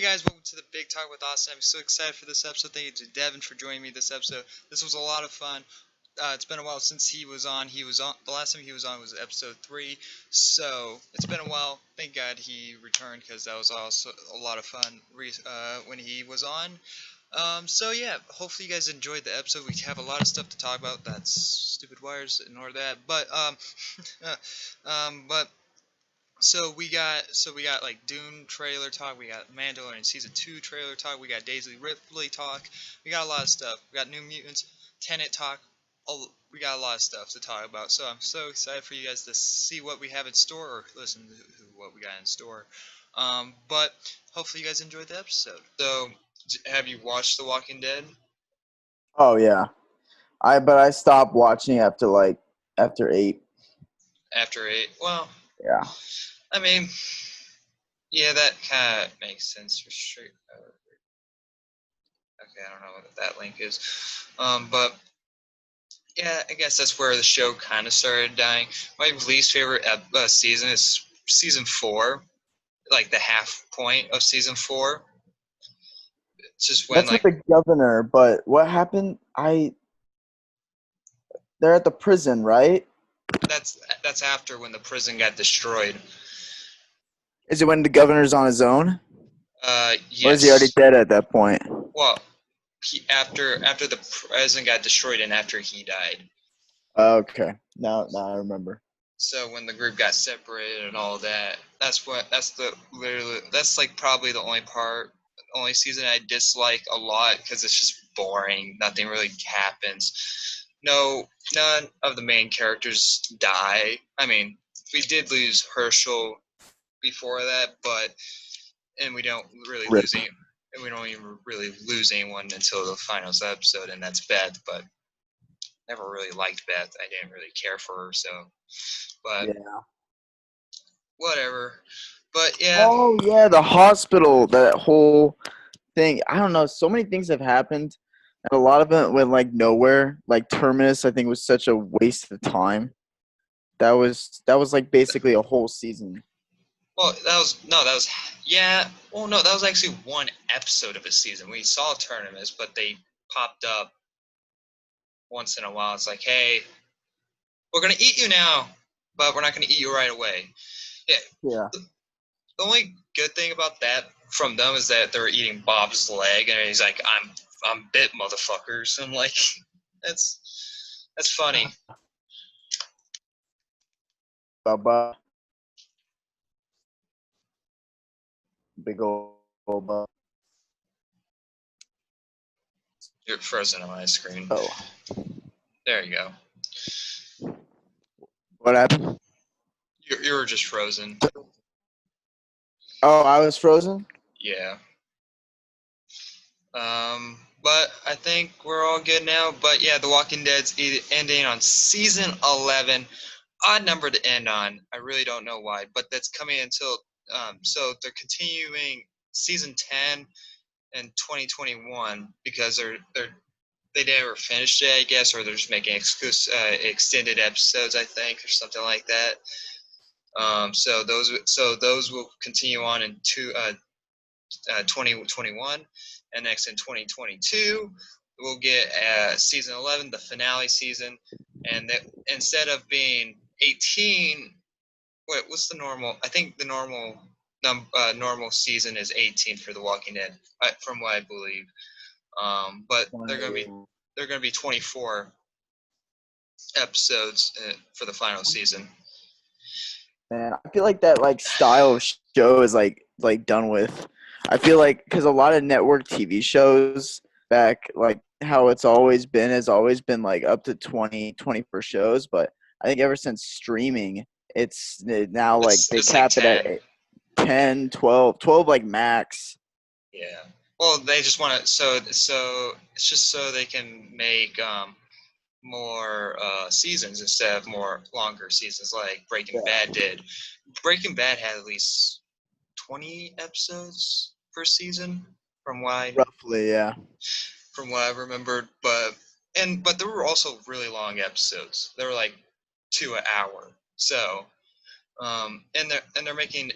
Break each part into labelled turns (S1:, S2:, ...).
S1: guys, welcome to the Big Talk with Austin. I'm so excited for this episode. Thank you to Devin for joining me this episode. This was a lot of fun. It's been a while since he was on. The last time he was on was episode 3. So it's been a while. Thank God he returned because that was also a lot of fun when he was on. So yeah, hopefully you guys enjoyed the episode. We have a lot of stuff to talk about. That's stupid wires. Ignore that. But so we got like Dune trailer talk, we got Mandalorian season 2 trailer talk, we got Daisy Ridley talk, we got a lot of stuff. We got New Mutants, Tenet talk. We got a lot of stuff to talk about. So I'm so excited for you guys to see what we have in store or listen to what we got in store. But hopefully you guys enjoyed the episode. So have you watched The Walking Dead?
S2: Oh yeah, I stopped watching after 8.
S1: After 8? Well,
S2: Yeah.
S1: I mean, yeah, that kind of makes sense for sure. Okay, I don't know what that link is. But yeah, I guess that's where the show kind of started dying. My least favorite season is season 4, like the half point of season 4. It's just when
S2: That's with the governor, but what happened? They're at the prison, right?
S1: that's after when the prison got destroyed.
S2: Is it when the governor's on his own?
S1: Yes.
S2: Or is he already dead at that point?
S1: Well, after the prison got destroyed and after he died.
S2: Okay. Now I remember.
S1: So when the group got separated and all that, that's like probably the only season I dislike a lot because it's just boring. Nothing really happens. None of the main characters die. I mean, we did lose Herschel before that, and we don't really
S2: Rip.
S1: we don't even really lose anyone until the final episode, and that's Beth. But never really liked Beth. I didn't really care for her, so. But
S2: yeah.
S1: Whatever. But yeah.
S2: Oh yeah, the hospital, that whole thing. I don't know. So many things have happened, and a lot of it went like nowhere. Like Terminus, I think was such a waste of time. That was like basically a whole season.
S1: Well, that was yeah. Well, no, that was actually one episode of a season. We saw tournaments, but they popped up once in a while. It's like, hey, we're gonna eat you now, but we're not gonna eat you right away. Yeah.
S2: Yeah.
S1: The only good thing about that from them is that they're eating Bob's leg, and he's like, I'm bit, motherfuckers. I'm like, that's funny.
S2: Bye. Big old bug.
S1: You're frozen on my screen.
S2: Oh.
S1: There you go.
S2: What happened?
S1: You were just frozen.
S2: Oh, I was frozen?
S1: Yeah. But I think we're all good now. But yeah, The Walking Dead's ending on season 11. Odd number to end on. I really don't know why, but that's coming until so they're continuing season 10 in 2021 because they never finished it, I guess, or they're just making extended episodes, I think, or something like that. So those will continue on in 2021, and next in 2022 we'll get season 11, the finale season, and that instead of being 18, what's the normal? I think the normal season is 18 for The Walking Dead, from what I believe. But they're gonna be 24 episodes for the final season.
S2: Man, I feel like that style of show is like done with. I feel like because a lot of network TV shows back, like how it's always been, has always been like up to 24 shows. But I think ever since streaming, it's now like they cap it at 10, 12 like max.
S1: Yeah. Well, they just want to, so it's just so they can make more seasons instead of more longer seasons like Breaking Bad did. Breaking Bad had at least 20 episodes per season from what
S2: roughly, yeah.
S1: From what I remembered, but there were also really long episodes. They were like 2 an hour. So And they're making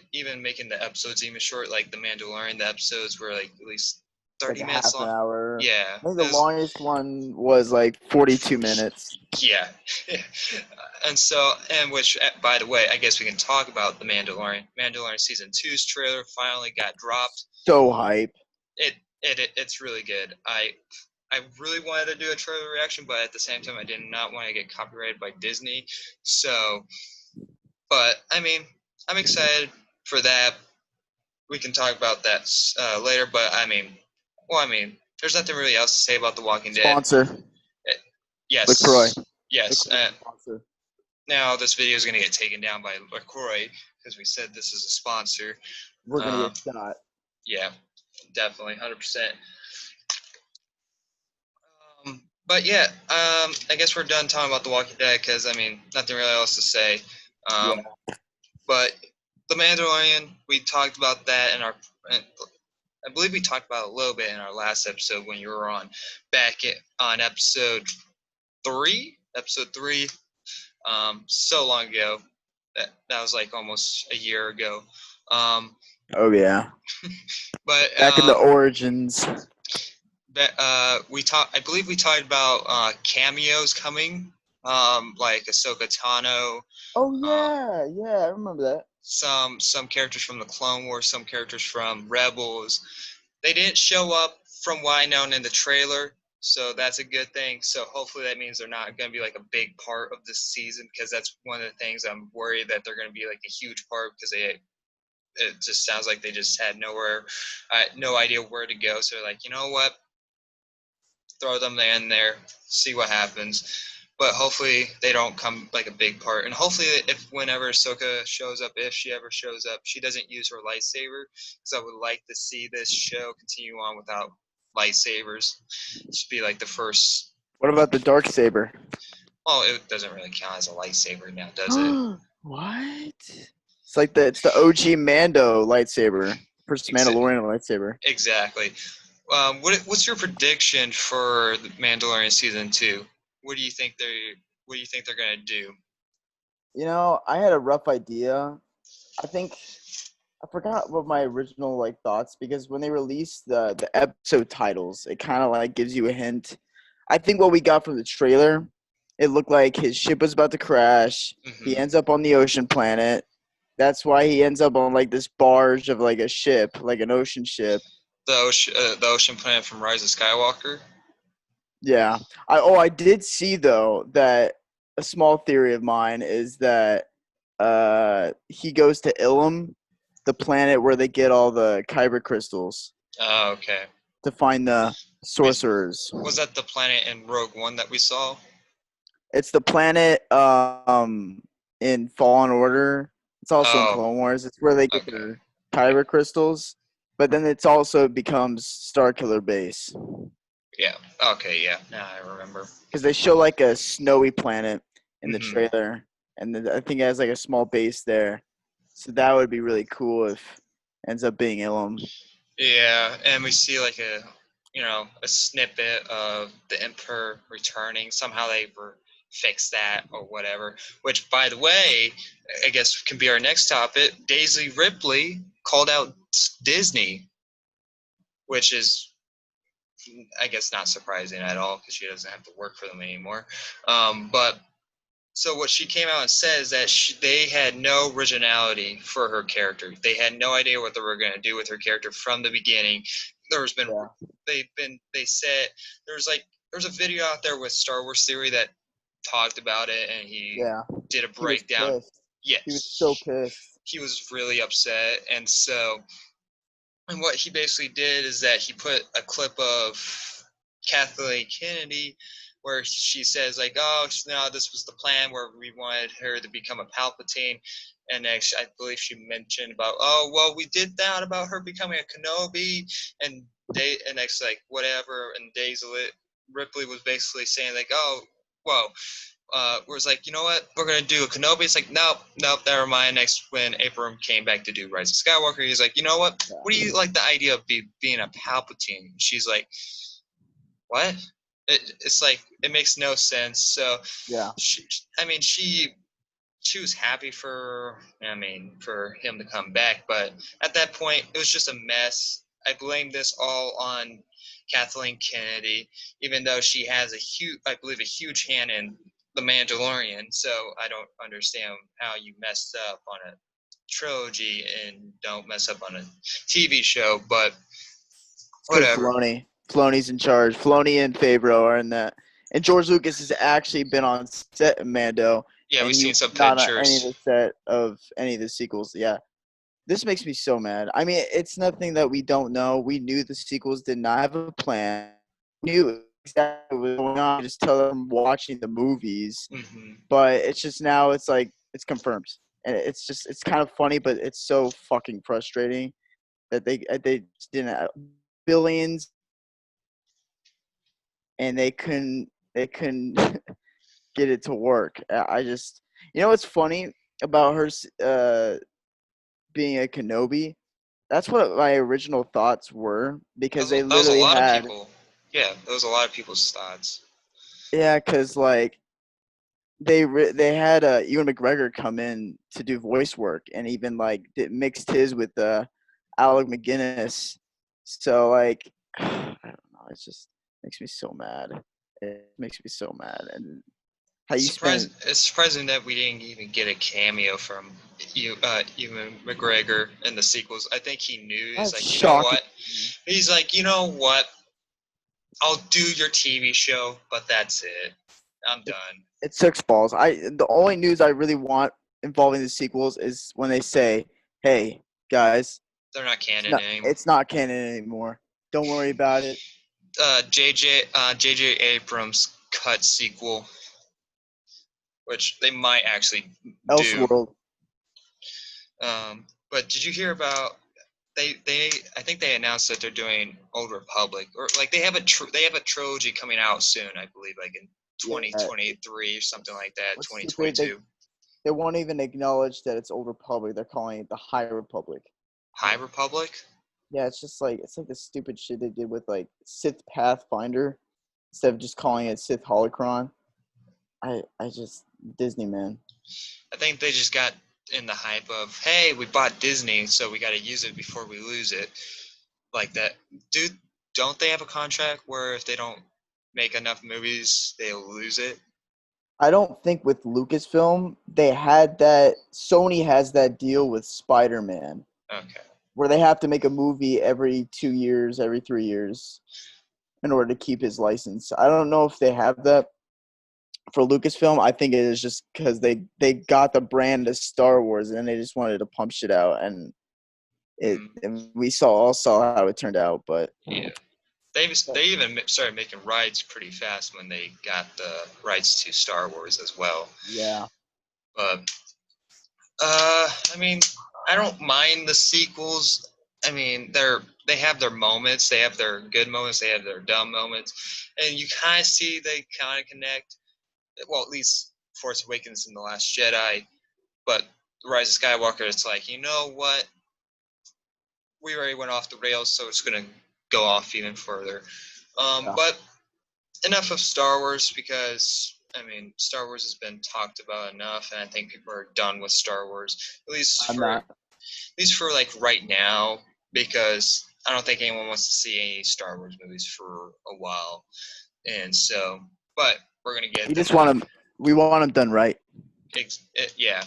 S1: the episodes even short, like the Mandalorian. The episodes were like at least
S2: Like
S1: 30
S2: a
S1: minutes
S2: half an
S1: long.
S2: hour.
S1: Yeah,
S2: I think the
S1: this
S2: longest one was like 42 minutes.
S1: yeah, and which by the way, I guess we can talk about the Mandalorian. Mandalorian season two's trailer finally got dropped.
S2: So hype.
S1: It's really good. I really wanted to do a trailer reaction, but at the same time, I did not want to get copyrighted by Disney. So, but I mean, I'm excited for that. We can talk about that later. But I mean, there's nothing really else to say about The Walking Dead.
S2: Sponsor. LaCroix.
S1: Yes, yes.
S2: LaCroix sponsor.
S1: Now this video is going to get taken down by LaCroix because we said this is a sponsor.
S2: We're gonna get shot.
S1: Yeah, definitely, 100%. But yeah, I guess we're done talking about The Walking Dead because I mean, nothing really else to say.
S2: Yeah.
S1: But The Mandalorian, we talked about that in our. I believe we talked about it a little bit in our last episode when you were on on episode 3. Episode 3. So long ago. That was like almost a year ago.
S2: Oh yeah.
S1: But
S2: Back in the origins.
S1: I believe we talked about cameos coming, like Ahsoka Tano.
S2: Oh yeah, I remember that.
S1: Some characters from the Clone Wars, some characters from Rebels. They didn't show up from what I known in the trailer, so that's a good thing. So hopefully that means they're not going to be like a big part of this season, because that's one of the things I'm worried that they're going to be like a huge part, because it just sounds like they just had no idea where to go. So they're like, you know what? Throw them in there, see what happens. But hopefully they don't come like a big part. And hopefully whenever Ahsoka shows up, if she ever shows up, she doesn't use her lightsaber. Because I would like to see this show continue on without lightsabers. It should be like the first.
S2: What about the dark saber?
S1: Oh, it doesn't really count as a lightsaber now, does it?
S2: What? It's the OG Mando lightsaber. First Mandalorian lightsaber.
S1: Exactly. What's your prediction for the Mandalorian season 2? What do you think they're gonna do?
S2: You know, I had a rough idea. I think I forgot what my original thoughts, because when they released the episode titles, it kind of gives you a hint. I think what we got from the trailer, it looked like his ship was about to crash.
S1: Mm-hmm.
S2: He ends up on the ocean planet. That's why he ends up on this barge of a ship, like an ocean ship.
S1: The ocean planet from Rise of Skywalker.
S2: Yeah. I did see though that a small theory of mine is that he goes to Ilum, the planet where they get all the kyber crystals.
S1: Oh, okay.
S2: To find the sorcerers.
S1: Was that the planet in Rogue One that we saw?
S2: It's the planet in Fallen Order. It's also in Clone Wars. It's where they get their kyber crystals. But then it's also becomes Starkiller Base.
S1: Yeah. Okay, yeah. Now I remember.
S2: Because they show a snowy planet in the trailer. And then I think it has a small base there. So that would be really cool if it ends up being Ilum.
S1: Yeah, and we see a snippet of the Emperor returning. Somehow they fix that or whatever. Which, by the way, I guess can be our next topic. Daisy Ridley called out Disney, which is, I guess, not surprising at all because she doesn't have to work for them anymore. But so what she came out and said is that they had no originality for her character. They had no idea what they were going to do with her character from the beginning. There's been they said there's a video out there with Star Wars Theory that talked about it, and he did a breakdown.
S2: Yes, he was so pissed.
S1: He was really upset, and what he basically did is that he put a clip of Kathleen Kennedy where she says oh no, this was the plan where we wanted her to become a Palpatine, and next I believe she mentioned about well we did that about her becoming a Kenobi, and next whatever, and Daisy Ripley was basically saying was you know what, we're gonna do a Kenobi. It's nope, never mind. Next, when Abram came back to do Rise of Skywalker, he's you know what do you like the idea of being a Palpatine? She's what? It's it makes no sense. So
S2: yeah,
S1: she she was happy for him to come back, but at that point it was just a mess. I blame this all on Kathleen Kennedy, even though she has I believe, a huge hand in The Mandalorian. So I don't understand how you messed up on a trilogy and don't mess up on a TV show, but
S2: It's because
S1: whatever.
S2: Filoni's in charge. Filoni and Favreau are in that. And George Lucas has actually been on set of Mando,
S1: Yeah,
S2: and
S1: we've
S2: he
S1: seen
S2: was
S1: some
S2: not on any of
S1: pictures.
S2: the set of any of the sequels. Yeah, this makes me so mad. I mean, it's nothing that we don't know. We knew the sequels did not have a plan. We knew exactly what was going on. Just tell them watching the movies,
S1: Hmm.
S2: but it's just now it's like it's confirmed, and it's kind of funny, but it's so fucking frustrating that they just didn't have billions and they couldn't get it to work. I just what's funny about her being a Kenobi. That's what my original thoughts were because they
S1: That was a
S2: literally
S1: lot of
S2: had
S1: people. Yeah, that was a lot of people's thoughts.
S2: yeah, because like they had Ewan McGregor come in to do voice work and even like mixed his with Alec McGuinness. So like I don't know, it just makes me so mad. It makes me so mad. And how you spent
S1: It's surprising that we didn't even get a cameo from Ewan McGregor in the sequels. I think he knew. He's
S2: that's
S1: like, you know
S2: shocking.
S1: what? He's like, you know what? I'll do your TV show, but that's it. I'm
S2: It,
S1: done.
S2: it sucks balls. The only news I really want involving the sequels is when they say, "Hey guys,
S1: They're not
S2: it's
S1: canon
S2: not
S1: anymore.
S2: it's not canon anymore. Don't worry about it."
S1: JJ Abrams cut sequel, which they might actually do.
S2: Elseworld.
S1: But did you hear about they I think they announced that they're doing Old Republic, or like they have a trilogy coming out soon, I believe, like in
S2: Yeah.
S1: 2023 or something like that,
S2: What's stupid? They
S1: 2022.
S2: they won't even acknowledge that it's Old Republic. They're calling it the High Republic.
S1: High Republic.
S2: Yeah, it's like the stupid shit they did with like Sith Pathfinder instead of just calling it Sith Holocron. I just Disney man.
S1: I think they just got in the hype of, hey, we bought Disney, so we got to use it before we lose it, like that. Dude, don't they have a contract where if they don't make enough movies, they'll lose it?
S2: I don't think with Lucasfilm they had that. Sony has that deal with Spider-Man
S1: Okay.
S2: where they have to make a movie every 2 years, every 3 years in order to keep his license. I don't know if they have that for Lucasfilm. I think it is just because they got the brand of Star Wars and they just wanted to pump shit out, and it
S1: Mm,
S2: and we all saw how it turned out. But
S1: yeah. They even started making rights pretty fast when they got the rights to Star Wars as well.
S2: yeah,
S1: But I mean, I don't mind the sequels. I mean, they have their moments. They have their good moments. They have their dumb moments, and you kind of see they kind of connect. Well, at least Force Awakens and The Last Jedi. But The Rise of Skywalker, it's like, you know what? We already went off the rails, so it's gonna go off even further.
S2: yeah.
S1: But enough of Star Wars, because I mean, Star Wars has been talked about enough, and I think people are done with Star Wars,
S2: I'm not.
S1: at least for like right now, because I don't think anyone wants to see any Star Wars movies for a while, and so, but we're gonna get
S2: We
S1: them
S2: just
S1: in
S2: want them. We want them done right.
S1: yeah,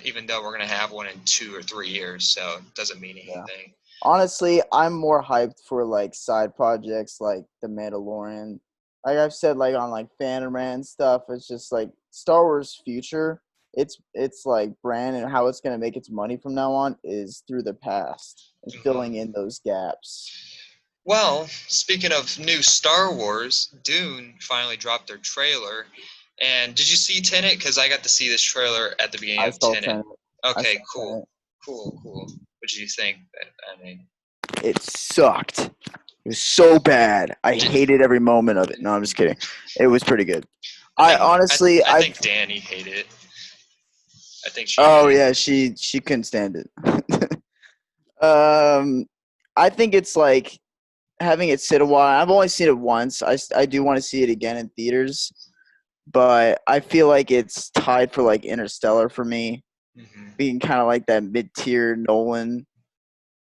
S1: even though we're gonna have one in 2 or 3 years, so it doesn't mean
S2: Yeah.
S1: anything.
S2: Honestly, I'm more hyped for like side projects like The Mandalorian. Like I've said, like on like Phantom Rant stuff, it's just like Star Wars future. It's like brand and how it's gonna make its money from now on is through the past and filling
S1: Hmm.
S2: in those gaps.
S1: Well, speaking of new Star Wars, Dune finally dropped their trailer. And did you see Tenet? Because I got to see this trailer at the beginning
S2: I
S1: of
S2: saw
S1: Tenet.
S2: Tenet. I saw
S1: Okay, cool,
S2: Tenet.
S1: cool. What did you think? I mean,
S2: It sucked. It was so bad. I
S1: j-
S2: hated every moment of it. No, I'm just kidding. It was pretty good. I
S1: I
S2: honestly,
S1: I
S2: I
S1: think Danny hated it. I think she
S2: oh
S1: hated it.
S2: yeah, she couldn't stand it. um, I think it's like having it sit a while. I've only seen it once. I do want to see it again in theaters. but I feel like it's tied for like Interstellar for me,
S1: Hmm.
S2: being kind of like that mid-tier Nolan.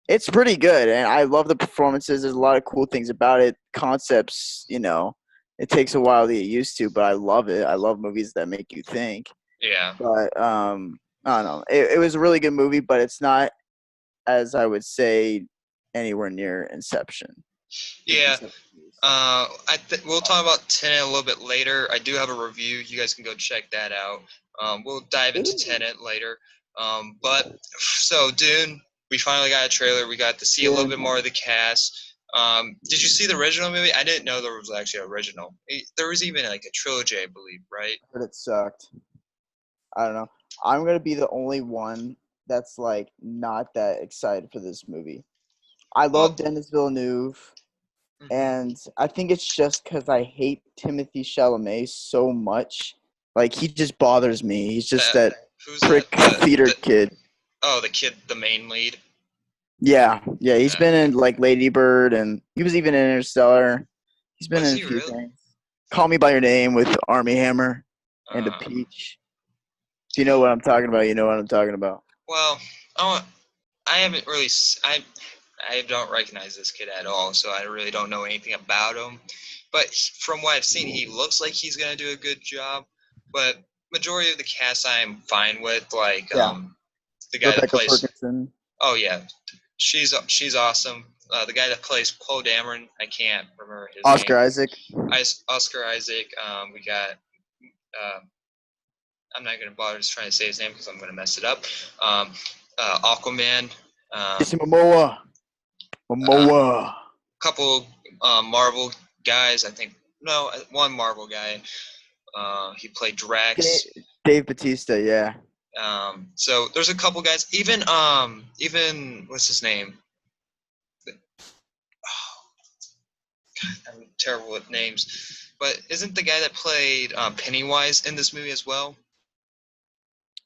S2: It's pretty good, and I love the performances. There's a lot of cool things about it. Concepts, it takes a while to get used to, but I love it. I love movies that make you think.
S1: Yeah.
S2: But I don't know. It was a really good movie, but it's not, as I would say, anywhere near Inception. I think
S1: Yeah.
S2: Inception is
S1: We'll talk about Tenet a little bit later. I do have a review. You guys can go check that out. We'll dive into
S2: Ooh,
S1: Tenet later. But so Dune, we finally got a trailer. We got to see a little
S2: Dune.
S1: bit more of the cast. Did you see the original movie? I didn't know there was actually an original. There was even like a trilogy, I believe, right?
S2: I heard it sucked. I don't know. I'm gonna be the only one that's like not that excited for this movie. I love
S1: Well,
S2: Denis Villeneuve,
S1: mhm.
S2: and I think it's just because I hate Timothy Chalamet so much. Like he just bothers me. He's just
S1: That
S2: that
S1: who's that?
S2: prick theater kid.
S1: The kid, the main lead.
S2: Yeah, yeah. He's been
S1: Okay.
S2: in like Lady Bird, and he was even in Interstellar. He's been
S1: Was
S2: in a
S1: he
S2: few
S1: really?
S2: things. Call Me by Your Name with Army Hammer and a
S1: Uh,
S2: Peach. If you know what I'm talking about, you know what I'm talking about.
S1: well, I haven't really. I don't recognize this kid at all, so I really don't know anything about him. But from what I've seen, he looks like he's gonna do a good job. But majority of the cast I am fine with, like
S2: Yeah,
S1: the guy that
S2: Rebecca
S1: plays.
S2: Ferguson,
S1: Oh yeah, she's awesome. The guy that plays Poe Dameron, I can't remember his
S2: Oscar
S1: name.
S2: Isaac.
S1: Oscar Isaac. We got. Uh, I'm not gonna bother just trying to say his name because I'm gonna mess it up. Aquaman.
S2: Jason
S1: Um,
S2: Momoa.
S1: uh,
S2: Momoa.
S1: couple Marvel guys. I think no, one Marvel guy. He played Drax.
S2: Dave Batista, yeah.
S1: So there's a couple guys. Even what's his name? I'm terrible with names. But isn't the guy that played Pennywise in this movie as well?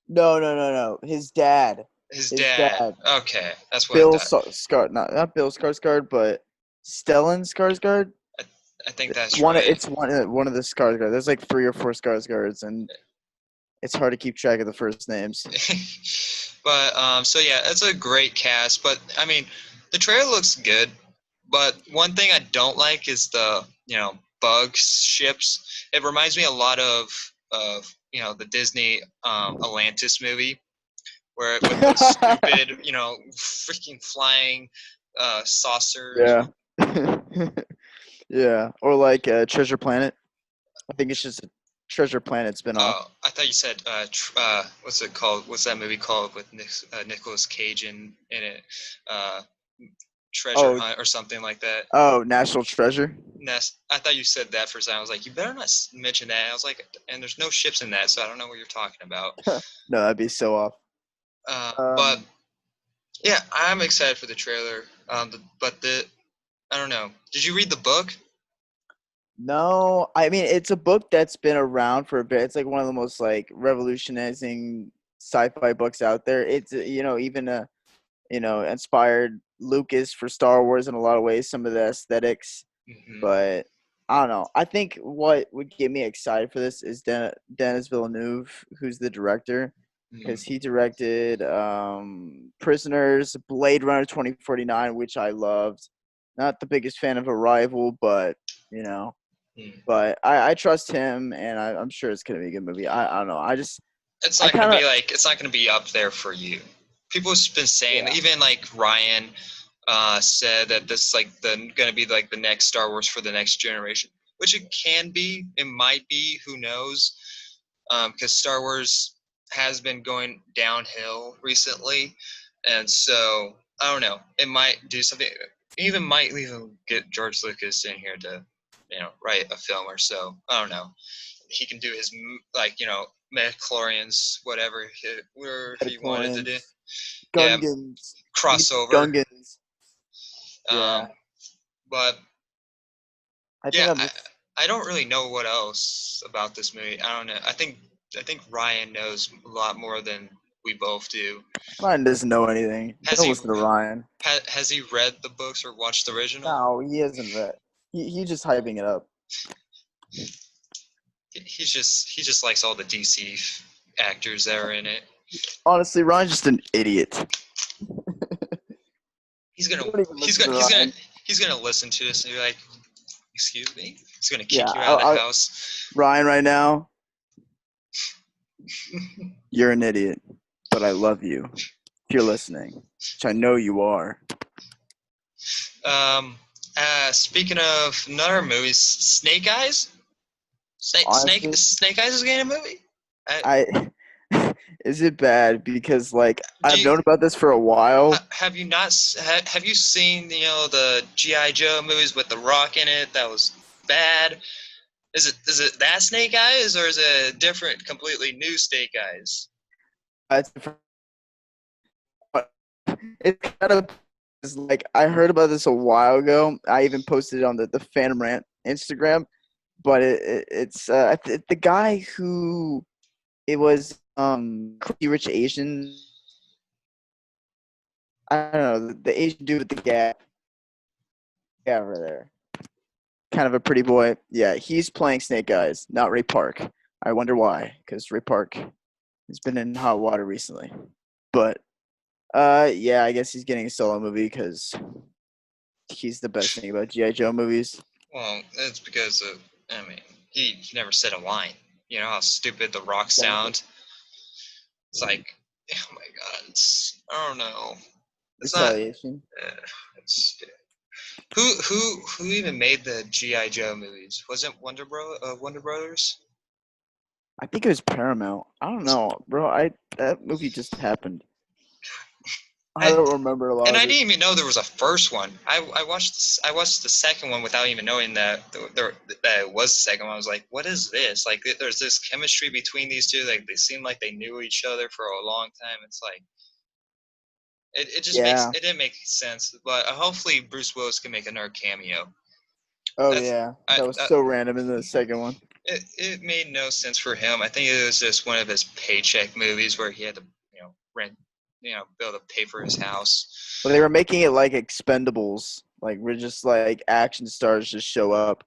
S2: No. His dad.
S1: His
S2: His
S1: dad.
S2: dad.
S1: Okay, that's what I
S2: Bill
S1: thought.
S2: not Bill Skarsgård, but Stellan Skarsgård.
S1: I, I think that's
S2: One,
S1: right.
S2: it's one of the Skarsgård. There's like 3 or 4 Skarsgårds, and it's hard to keep track of the first names.
S1: But so yeah, it's a great cast. But I mean, the trailer looks good. But one thing I don't like is the bug ships. It reminds me a lot of the Disney Atlantis movie, where with those stupid freaking flying saucers.
S2: Yeah. Yeah, or like Treasure Planet. I think it's just a Treasure Planet spinoff.
S1: Oh, I thought you said what's it called? What's that movie called with Nicolas Cage in it? Uh, Treasure
S2: Oh,
S1: Hunt or something like that.
S2: National Treasure.
S1: Nest. I thought you said that for a second. I was like, you better not mention that. I was like, and there's no ships in that, so I don't know what you're talking about.
S2: No, that'd be so off.
S1: But
S2: Um,
S1: yeah, I'm excited for the trailer. But I don't know. Did you read the book?
S2: no, I mean it's a book that's been around for a bit. It's like one of the most like revolutionizing sci-fi books out there. It's even inspired Lucas for Star Wars in a lot of ways. Some of the aesthetics,
S1: Hmm.
S2: but I don't know. I think what would get me excited for this is Denis Villeneuve, who's the director, because
S1: Hmm.
S2: he directed Prisoners, Blade Runner 2049, which I loved. Not the biggest fan of Arrival, but you know, but I trust him, and I'm sure it's gonna be a good movie. I don't know.
S1: It's
S2: I
S1: not gonna
S2: kind of
S1: be like it's not gonna be up there for you. People have been saying
S2: yeah.
S1: even like Ryan said that this is like gonna be like the next Star Wars for the next generation, which it can be. It might be. Who knows? Because Star Wars has been going downhill recently, and so I don't know. It might do something. Even might even get George Lucas in here to write a film or so. I don't know. He can do his like Metachlorians, whatever he wanted to do.
S2: Midichlorians,
S1: Yeah,
S2: Gungans. We need
S1: crossover.
S2: Gungans. Yeah,
S1: Um, but
S2: I think
S1: yeah,
S2: I'm
S1: I,
S2: just
S1: I don't really know what else about this movie. I don't know. I think Ryan knows a lot more than we both do.
S2: Ryan doesn't know anything.
S1: Has
S2: Don't
S1: he
S2: listen to Ryan.
S1: has he read the books or watched the original?
S2: No, he hasn't read. He's just hyping it up.
S1: he just likes all the DC actors that are in it.
S2: Honestly, Ryan's just an idiot.
S1: He's gonna
S2: You don't even
S1: he's
S2: listen
S1: gonna
S2: to
S1: he's gonna
S2: Ryan.
S1: he's gonna listen to this and be like, "Excuse me." He's gonna
S2: Yeah,
S1: kick you out of the house.
S2: Ryan, right now, you're an idiot, but I love you. If you're listening, which I know you are.
S1: Um. Speaking of another movies, Snake Eyes.
S2: Honestly,
S1: Snake Eyes is getting a movie.
S2: I is it bad because like
S1: Do
S2: I've
S1: you,
S2: known about this for a while.
S1: have you not have you seen the GI Joe movies with The Rock in it? That was bad. Is it that Snake Eyes or is it a different, completely new Snake Eyes?
S2: It's it's kind of it's like I heard about this a while ago. I even posted it on the Phantom Rant Instagram, but it's the guy who it was Crazy Rich Asian. I don't know the Asian dude with the gap over there. Kind of a pretty boy. Yeah, he's playing Snake Eyes, not Ray Park. I wonder why, because Ray Park has been in hot water recently. But yeah, I guess he's getting a solo movie because he's the best thing about GI Joe movies.
S1: Well, it's because of, I mean, he never said a line. You know how stupid The Rock
S2: Exactly.
S1: sound? It's like, oh my god, I don't know. It's not.
S2: Retaliation.
S1: It's who even made the GI Joe movies? Was it Wonder Brothers?
S2: I think it was Paramount. I don't know, bro. That movie just happened. I
S1: I
S2: don't remember a lot
S1: and
S2: of
S1: I
S2: it.
S1: didn't even know there was a first one. I watched the second one without even knowing that it was the second one. I was like, what is this? Like, there's this chemistry between these two. Like, they seem like they knew each other for a long time. It's like it just
S2: Yeah.
S1: it didn't make sense. But hopefully Bruce Willis can make another cameo.
S2: Oh
S1: That's
S2: yeah,
S1: I,
S2: that was so random in the second one.
S1: it made no sense for him. I think it was just one of his paycheck movies where he had to rent be able to pay for his house.
S2: But they were making it like Expendables. Like we're just like action stars just show up.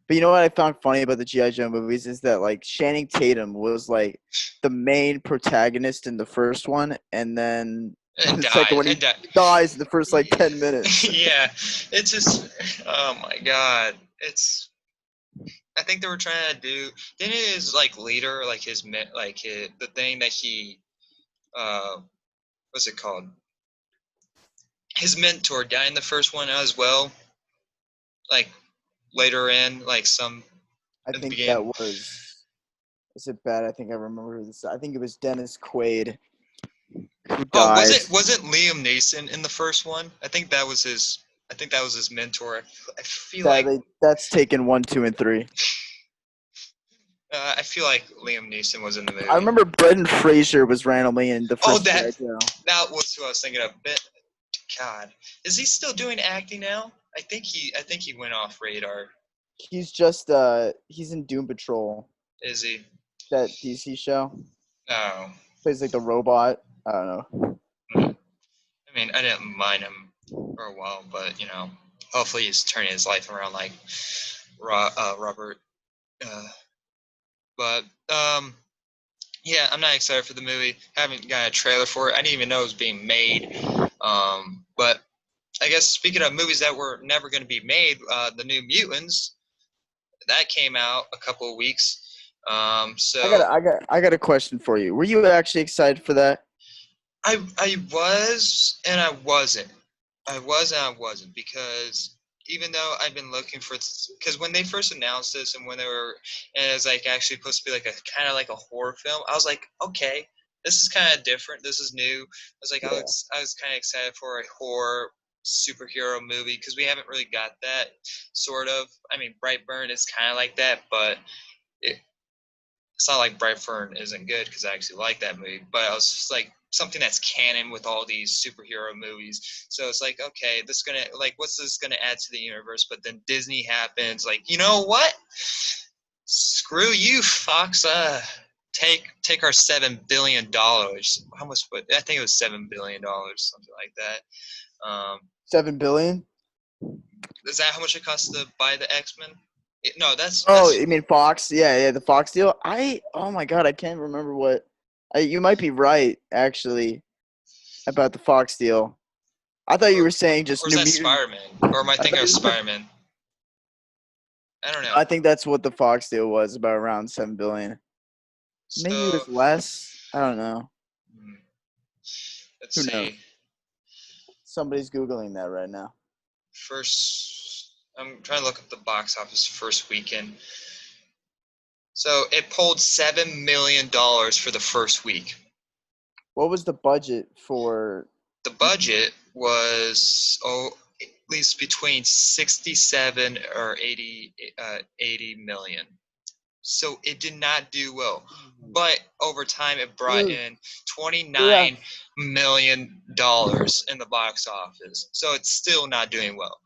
S2: But you know what I found funny about the GI Joe movies is that like Channing Tatum was like the main protagonist in the first one, and then
S1: And
S2: the second
S1: died
S2: one he
S1: and died.
S2: dies in the first like 10 minutes.
S1: Yeah, it's just, oh my god, it's. I think they were trying to do. Didn't his like leader, like the thing that he, what's it called? His mentor died in the first one as well. Like later in, like some
S2: I
S1: at the
S2: think that
S1: beginning.
S2: was. Is it bad? I think I remember who this. I think it was Dennis Quaid who
S1: Oh, was
S2: dies.
S1: it wasn't Liam Neeson in the first one? I think that was his. I think that was his mentor. I feel like
S2: That's taken 1, 2, and 3.
S1: I feel like Liam Neeson was in the
S2: I
S1: movie.
S2: remember Brendan Fraser was randomly in the
S1: Oh,
S2: first G.I. Joe.
S1: that was who I was thinking of. God, is he still doing acting now? I think he went off radar.
S2: He's just he's in Doom Patrol,
S1: Is he?
S2: that DC show.
S1: Oh,
S2: Plays like the robot. I don't know.
S1: I mean, I didn't mind him for a while, but hopefully he's turning his life around like Robert. But yeah, I'm not excited for the movie. Haven't got a trailer for it. I didn't even know it was being made. But I guess speaking of movies that were never going to be made, the new Mutants that came out a couple of weeks. So
S2: I got a question for you. Were you actually excited for that?
S1: I was and I wasn't. I was and I wasn't because even though I've been looking for, because when they first announced this and when they were, and it was like actually supposed to be like a kind of like a horror film, I was like, okay, this is kind of different. This is new. I was like,
S2: Yeah.
S1: I was kind of excited for a horror superhero movie because we haven't really got that sort of. I mean, Brightburn is kind of like that, but it's not like Brightburn isn't good because I actually like that movie, but I was just like something that's canon with all these superhero movies. So it's like, okay, this gonna like what's this gonna add to the universe? But then Disney happens, like, you know what? Screw you, Fox. Take our $7 billion. How much? I think it was $7 billion, something like that.
S2: 7 billion.
S1: Is that how much it costs to buy the X-Men? No,
S2: Oh,
S1: that's
S2: you mean Fox? Yeah, the Fox deal. Oh my God, I can't remember what. You might be right actually about the Fox deal. I thought you
S1: or
S2: were saying just
S1: or is
S2: New
S1: that
S2: Mutant.
S1: Spider-Man? Or am I
S2: I
S1: thinking
S2: thought
S1: of
S2: you were,
S1: Spider-Man? I don't know.
S2: I think that's what the Fox deal was, about around 7 billion. Maybe it
S1: So,
S2: was less. I don't know.
S1: hmm, let's
S2: Who
S1: see.
S2: knows? Somebody's googling that right now.
S1: First, I'm trying to look up the box office first weekend. So it pulled $7 million for the first week.
S2: What was the budget for?
S1: The budget was at least between 67 or 80 million. So it did not do well. But over time, it brought in
S2: Yeah.
S1: $29 million in the box office. So it's still not doing well.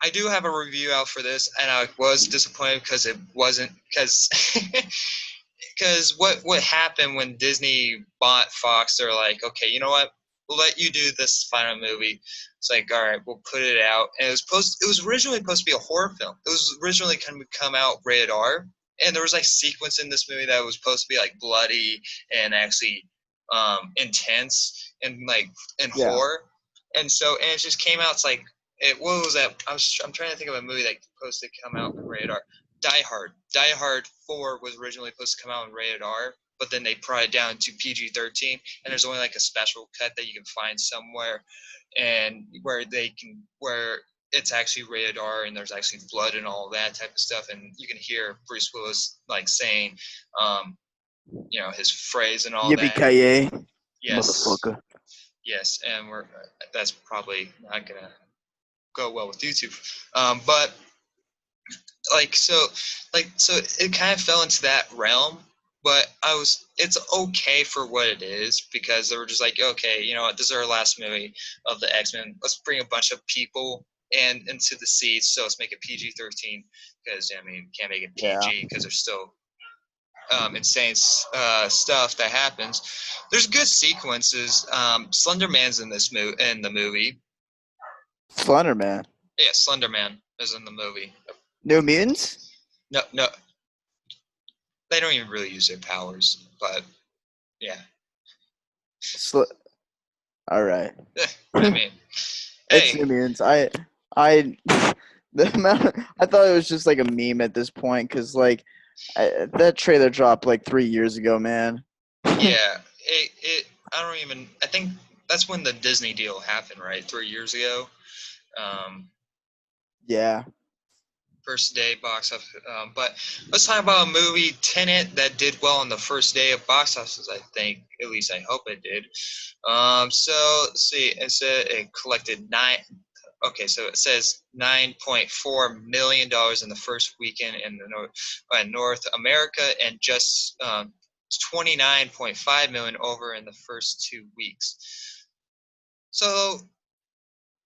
S1: I do have a review out for this, and I was disappointed because it wasn't because what happened when Disney bought Fox? They're like, okay, you know what? We'll let you do this final movie. It's like, all right, we'll put it out. And it was originally supposed to be a horror film. It was originally going to come out rated R, and there was like sequence in this movie that was supposed to be like bloody and actually intense and like and
S2: Yeah.
S1: horror. And it just came out. It's like what was that? I'm trying to think of a movie that was supposed to come out in rated R. Die Hard. Die Hard 4 was originally supposed to come out in rated R, but then they brought it down to PG-13, and there's only like a special cut that you can find somewhere, and where it's actually rated R and there's actually blood and all that type of stuff, and you can hear Bruce Willis like saying, his phrase and all
S2: Yippee
S1: that.
S2: ki yay,
S1: Yes,
S2: motherfucker.
S1: yes, and that's probably not gonna go well with YouTube, but so it kind of fell into that realm, but it's okay for what it is, because they were just like, okay, you know what, this is our last movie of the X-Men, let's bring a bunch of people and into the seats, so let's make it PG-13, because I mean, can't make it
S2: Yeah.
S1: PG because there's still insane stuff that happens. There's good sequences. Slender Man's in the movie.
S2: Slender Man.
S1: Yeah, Slender Man is in the movie.
S2: New Mutants.
S1: No, they don't even really use their powers, but yeah.
S2: All right.
S1: I mean,
S2: It's
S1: hey,
S2: New Mutants. I, the amount. I thought it was just like a meme at this point, because like that trailer dropped like 3 years ago, man.
S1: yeah, I don't even. I think that's when the Disney deal happened, right? 3 years ago. Um,
S2: Yeah.
S1: First day box office. But let's talk about a movie, Tenet, that did well on the first day of box office. I think, at least I hope it did. So let's see. It collected nine. Okay, so it says $9.4 million in the first weekend in North America, and just 29.5 million over in the first 2 weeks. So,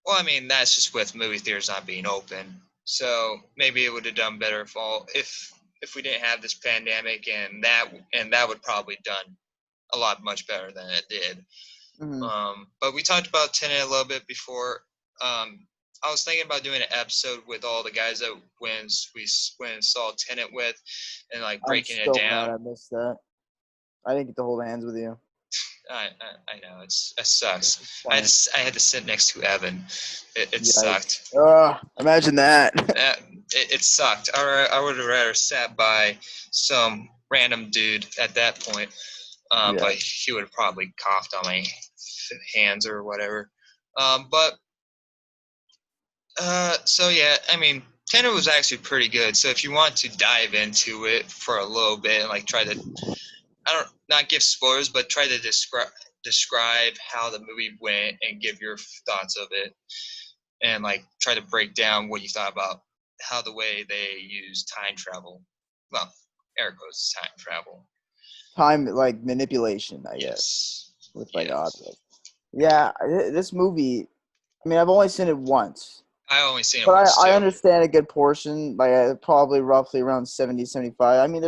S1: well, I mean, that's just with movie theaters not being open. So maybe it would have done better if we didn't have this pandemic, and that would probably done a lot much better than it did.
S2: Mm-hmm.
S1: But we talked about Tenet a little bit before. I was thinking about doing an episode with all the guys that went and saw Tenet with, and like
S2: I'm
S1: breaking it
S2: so mad
S1: down.
S2: I missed that. I didn't get to hold hands with you.
S1: I know it sucks.
S2: It's
S1: I had to sit next to Evan. It sucked.
S2: Imagine that.
S1: It sucked. I would have rather sat by some random dude at that point.
S2: Yeah.
S1: But he would have probably coughed on my hands or whatever. So yeah, I mean, Tenet was actually pretty good. So if you want to dive into it for a little bit and like try to, not give spoilers, but try to describe how the movie went and give your thoughts of it, and like try to break down what you thought about how the way they use time travel. Well, air quotes, time travel.
S2: Time like manipulation, I guess,
S1: Yes.
S2: with like
S1: Yes.
S2: objects. Yeah, this movie. I mean, I've only seen it once,
S1: I only seen it
S2: but
S1: once
S2: I
S1: too.
S2: understand a good portion, like probably roughly around 70, 75. I mean,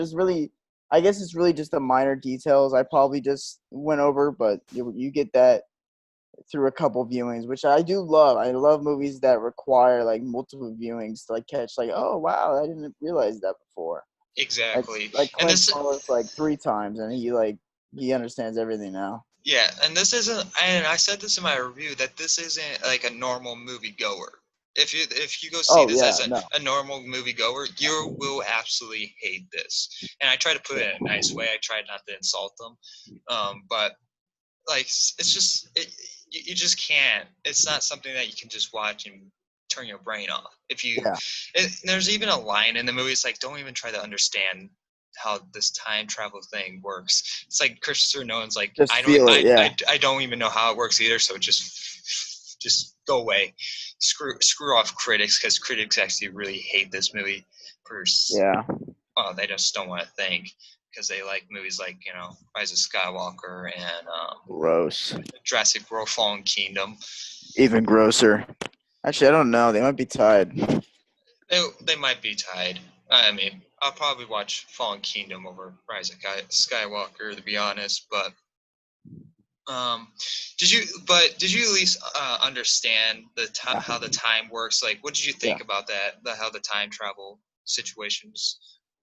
S2: I guess it's really just the minor details I probably just went over, but you get that through a couple viewings, which I do love. I love movies that require like multiple viewings to like catch like, oh wow, I didn't realize that before. Like
S1: Exactly.
S2: like
S1: And
S2: Clint
S1: this,
S2: saw this like 3 times, and he understands everything now.
S1: yeah, and this isn't, and I said this in my review, that this isn't like a normal movie goer. If you go see
S2: Oh
S1: this
S2: yeah,
S1: as
S2: no,
S1: a normal movie goer, you will absolutely hate this. And I try to put it in a
S2: yeah,
S1: nice way. I tried not to insult them, but like it's just you just can't. It's not something that you can just watch and turn your brain off. If you,
S2: yeah,
S1: there's even a line in the movie. It's like, don't even try to understand how this time travel thing works. It's like Christopher Nolan's like,
S2: just feel it. Yeah,
S1: I don't even know how it works either. So just go away. Screw off critics, because critics actually really hate this movie for,
S2: yeah,
S1: they just don't want to think, because they like movies like, Rise of Skywalker and
S2: gross.
S1: Jurassic World: Fallen Kingdom.
S2: Even grosser. Actually, I don't know. They might be tied.
S1: They might be tied. I mean, I'll probably watch Fallen Kingdom over Rise of Skywalker, to be honest. But um, did you at least understand
S2: Yeah,
S1: how the time works? Like, what did you
S2: yeah.
S1: think about that? How the time travel situations?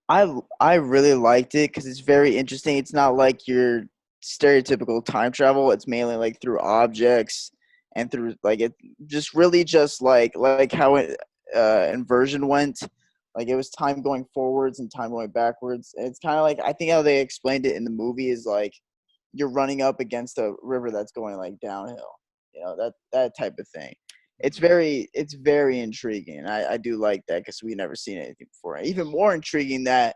S2: I really liked it because it's very interesting. It's not like your stereotypical time travel. It's mainly like through objects and through like it just really just like how it inversion went. Like it was time going forwards and time going backwards. And it's kind of like I think how they explained it in the movie is like you're running up against a river that's going like downhill. That type of thing. It's very intriguing. I do like that because we never seen anything before. Even more intriguing that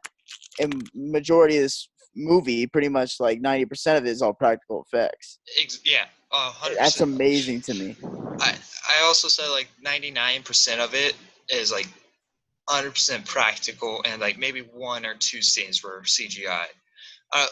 S2: in majority of this movie, pretty much like 90% of it is all practical effects.
S1: Yeah,
S2: That's
S1: 100%.
S2: amazing to me.
S1: I I also said like 99% of it is like 100% practical, and like maybe one or two scenes were CGI.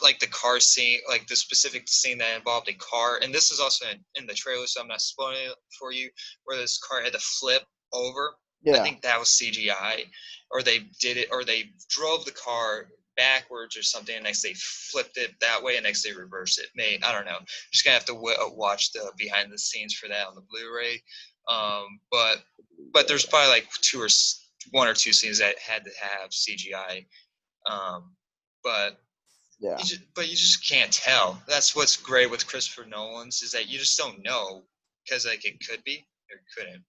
S1: Like the car scene, like the specific scene that involved a car, and this is also in the trailer, so I'm not spoiling it for you, where this car had to flip over. I
S2: Yeah,
S1: think that was CGI, or they did it, or they drove the car backwards or something, and next they flipped it that way, and next they reversed it. I don't know. Just gonna have to watch the behind the scenes for that on the Blu-ray. But there's probably like one or two scenes that had to have CGI. But
S2: yeah.
S1: you just can't tell. That's what's great with Christopher Nolan's, is that you just don't know, because like it could be or couldn't.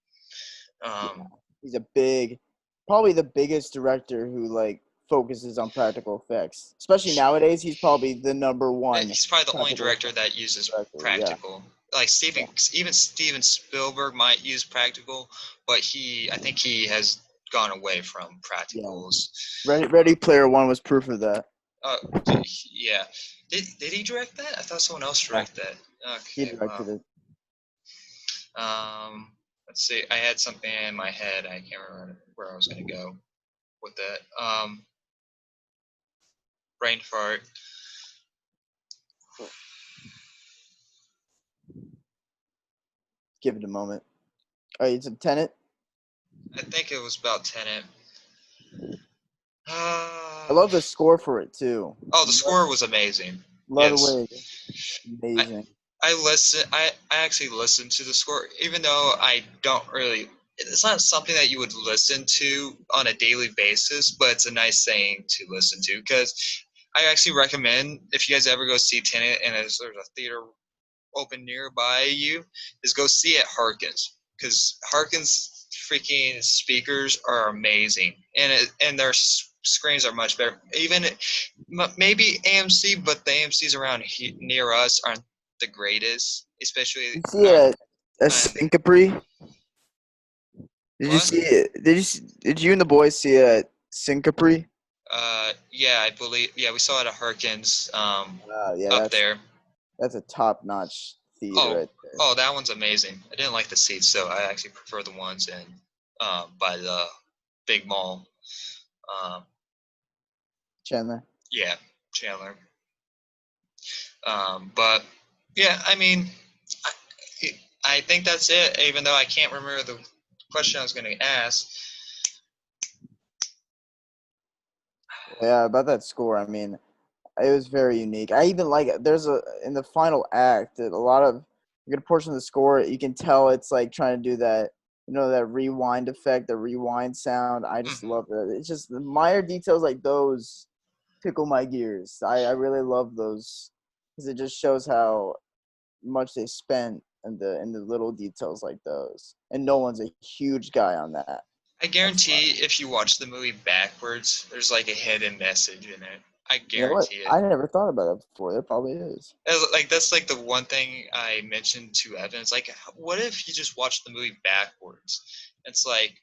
S2: Yeah,
S1: Um,
S2: he's a probably the biggest director who like focuses on practical effects. Especially nowadays, he's probably the number one
S1: he's probably the only
S2: practical
S1: director
S2: effects
S1: that uses
S2: director. Yeah,
S1: practical. Like
S2: yeah,
S1: even Steven Spielberg might use practical, but I think he has gone away from
S2: yeah.
S1: practicals.
S2: Ready Player One was proof of that.
S1: Uh, yeah, did he direct that? I thought someone else
S2: Yeah,
S1: directed that.
S2: he
S1: Okay, wow.
S2: directed it.
S1: Let's see. I had something in my head. I can't remember where I was going to go with that. Brain fart.
S2: Give it a moment. Oh, it's a Tenet.
S1: I think it was about Tenet.
S2: I
S1: Uh,
S2: love the score for it too.
S1: oh, the score was amazing.
S2: Love the
S1: Yes,
S2: way it's
S1: I
S2: amazing.
S1: I actually listened to the score, even though I don't really. It's not something that you would listen to on a daily basis, but it's a nice thing to listen to, because I actually recommend, if you guys ever go see Tenet and there's a theater open nearby you, is go see it Harkins, because Harkins freaking speakers are amazing, and their screens are much better. Even maybe AMC, but the AMC's around near us aren't the greatest, especially
S2: You see a
S1: um,
S2: Syncope? Did you
S1: what?
S2: see it? Did you and the boys see a Syncope?
S1: Yeah, I believe. Yeah, we saw it at Harkins,
S2: Yeah,
S1: up there.
S2: that's a top notch theater
S1: Oh,
S2: right there.
S1: oh, that one's amazing. I didn't like the seats, so I actually prefer the ones in by the big mall. Um,
S2: Chandler.
S1: yeah, Chandler. But yeah, I mean, I, I think that's it. Even though I can't remember the question I was going to ask.
S2: Yeah, about that score. I mean, it was very unique. I even like there's a in the final act that a lot of a good portion of the score. You can tell it's like trying to do that, that rewind effect, the rewind sound. I just
S1: Hmm.
S2: love it. It's just the minor details like those tickle my gears. I really love those because it just shows how much they spent in the little details like those. And Nolan's a huge guy on that.
S1: I
S2: That's why.
S1: guarantee if you watch the movie backwards, there's like a hidden message in it. I
S2: You know what?
S1: guarantee it.
S2: I never thought about that before. There probably is.
S1: Like that's like the one thing I mentioned to Evan. It's like, what if you just watch the movie backwards? It's like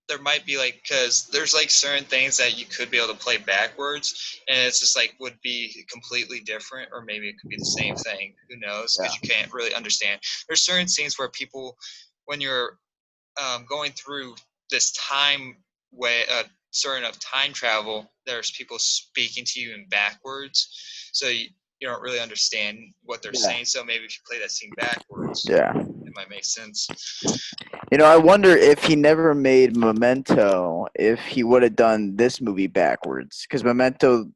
S1: there might be like because there's like certain things that you could be able to play backwards, and it's just like would be completely different, or maybe it could be the same thing. Who knows?
S2: Yeah.
S1: Because you can't really understand. There's certain scenes where people, when you're going through this time way, certain of time travel, there's people speaking to you in backwards, so you don't really understand what they're
S2: Yeah.
S1: saying. So maybe if you play that scene backwards,
S2: Yeah.
S1: it might make sense.
S2: I wonder if he never made Memento, if he would have done this movie backwards. Because Memento,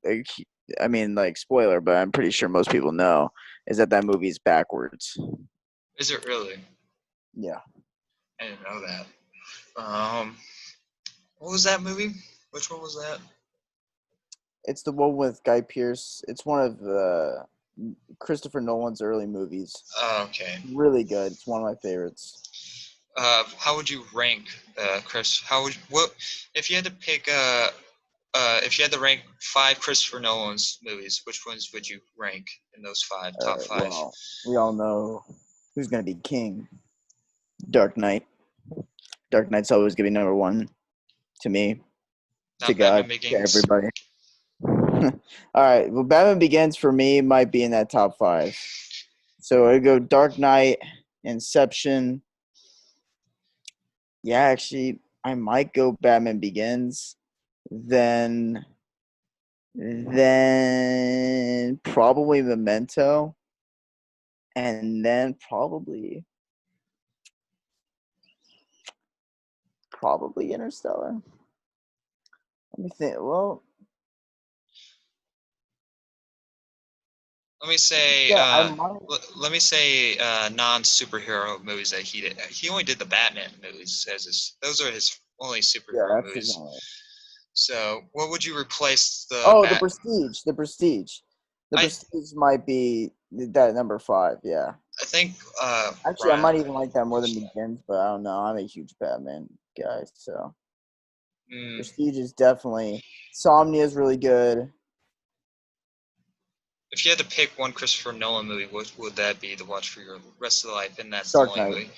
S2: I mean, like, spoiler, but I'm pretty sure most people know, is that movie's backwards.
S1: Is it really?
S2: Yeah.
S1: I didn't know that. What was that movie? Which one was that?
S2: It's the one with Guy Pearce. It's one of Christopher Nolan's early movies.
S1: Oh, okay.
S2: Really good. It's one of my favorites.
S1: How would you rank, Chris? What if you had to pick if you had to rank 5 Christopher Nolan's movies, which ones would you rank in those top five?
S2: Well, we all know who's going to be king. Dark Knight. Dark Knight's always going to be number one to me, to
S1: Not
S2: God,
S1: Batman
S2: to
S1: Begins.
S2: everybody. All right. Well, Batman Begins for me might be in that top 5. So I go Dark Knight, Inception. Yeah, actually, I might go Batman Begins. Then probably Memento, and then probably Interstellar. Let me think. Well,
S1: Let me say,
S2: yeah, I might.
S1: let me say, non-superhero movies that he did. He only did the Batman movies as those are his only
S2: Yeah,
S1: superhero
S2: that's his
S1: movies.
S2: only.
S1: So, what would you replace the
S2: Oh, The
S1: Bat?
S2: Prestige. The Prestige. The
S1: I
S2: Prestige might be that number 5. Yeah.
S1: I think
S2: Actually, I
S1: Ryan.
S2: might even like that more than Begins, but I don't know. I'm a huge Batman guy, so
S1: Mm,
S2: Prestige is definitely. Somnia is really good.
S1: if you had to pick one Christopher Nolan movie, what would that be to watch for your rest of the life? And that's the
S2: Dark
S1: only
S2: Knight.
S1: movie.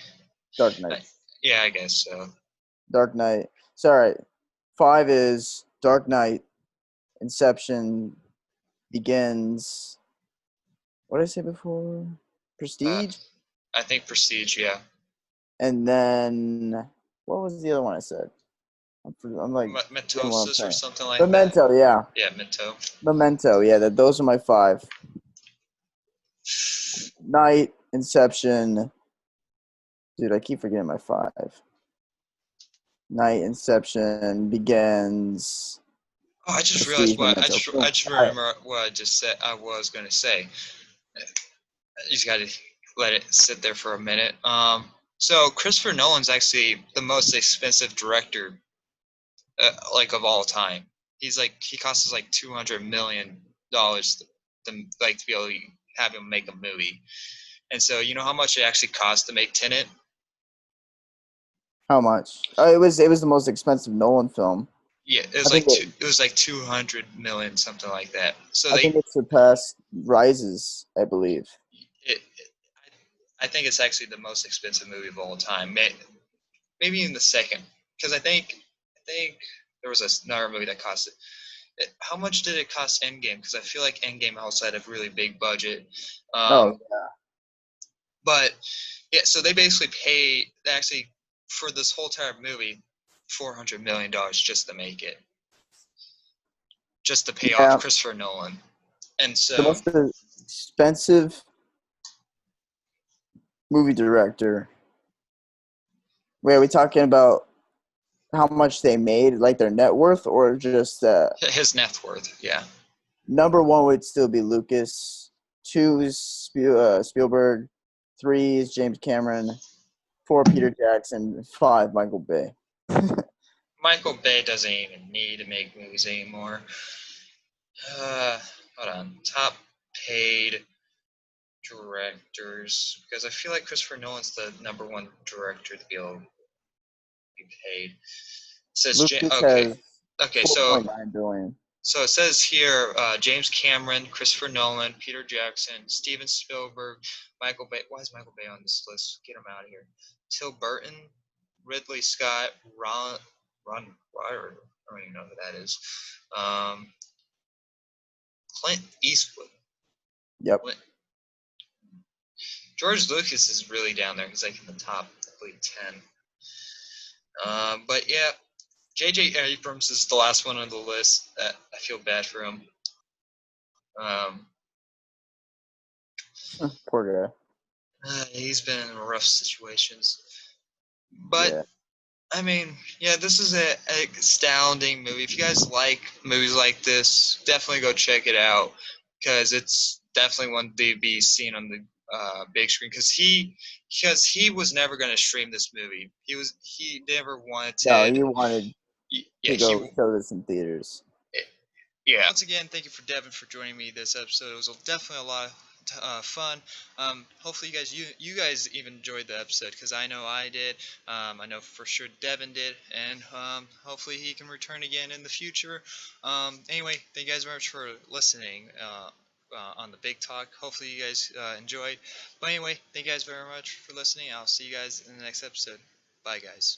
S2: Dark Knight.
S1: Yeah, I guess so.
S2: Dark Knight. Sorry. 5 is Dark Knight, Inception, Begins. What did I say before?
S1: Uh,
S2: Prestige?
S1: I think Prestige. Yeah,
S2: And then what was the other one I said? I'm like forgetting what I'm
S1: Mitosis or
S2: saying.
S1: something like that.
S2: Memento, yeah.
S1: Yeah, Minto.
S2: Memento, yeah. Those are my 5. Night, Inception. Dude, I keep forgetting my 5. Night, Inception, Begins,
S1: Oh, I just realized
S2: Prestige,
S1: what
S2: Memento.
S1: I
S2: Boom.
S1: just
S2: All right.
S1: remember what I just said. I was gonna say. You just gotta let it sit there for a minute. So Christopher Nolan's actually the most expensive director, like of all time. He costs us like $200 million to be able to have him make a movie. And so you know how much it actually cost to make Tenet?
S2: How much? Oh, it was the most expensive Nolan film.
S1: Yeah,
S2: I think it
S1: it was like 200 million, something like that. So
S2: I think it surpassed Rises, I believe.
S1: it, I think it's actually the most expensive movie of all time. Maybe even the second, because I think there was another movie that cost it. How much did it cost Endgame? Because I feel like Endgame also had a really big budget.
S2: Oh,
S1: But yeah, so they basically pay actually for this whole entire movie $400 million just to make it, just to pay off
S2: yeah.
S1: Christopher Nolan. And
S2: The
S1: so
S2: most expensive movie director. Wait, are we talking about how much they made, like their net worth, or just
S1: his net worth, yeah.
S2: number 1 would still be Lucas. 2 is Spielberg. 3 is James Cameron, 4 Peter Jackson, 5 Michael Bay.
S1: Michael Bay doesn't even need to make movies anymore. Hold on. Top paid directors, because I feel like Christopher Nolan's the #1 director to be able to be paid. It says
S2: Lucas
S1: okay,
S2: has
S1: okay.
S2: 4.9 billion.
S1: So it says here, James Cameron, Christopher Nolan, Peter Jackson, Steven Spielberg, Michael Bay. Why is Michael Bay on this list? Get him out of here. Till Burton, Ridley Scott, Ron Ryder. I don't even know who that is. Clint Eastwood.
S2: Yep.
S1: George Lucas is really down there. He's like in the top, I believe, 10. But yeah, J.J. Abrams is the last one on the list. I feel bad for him.
S2: Poor guy.
S1: He's been in rough situations. But,
S2: Yeah.
S1: I mean, yeah, this is an astounding movie. If you guys like movies like this, definitely go check it out. Because it's definitely one to be seen on the big screen. Because he was never going to stream this movie. He never wanted to.
S2: No, he wanted
S1: Yeah,
S2: to go show this in theaters.
S1: Yeah. Once again, thank you for Devin for joining me this episode. It was definitely a lot of fun. Hopefully, you guys even enjoyed the episode, because I know I did. I know for sure Devin did, and hopefully he can return again in the future. Anyway, thank you guys very much for listening on the Big Talk. Hopefully, you guys enjoyed. But anyway, thank you guys very much for listening. I'll see you guys in the next episode. Bye, guys.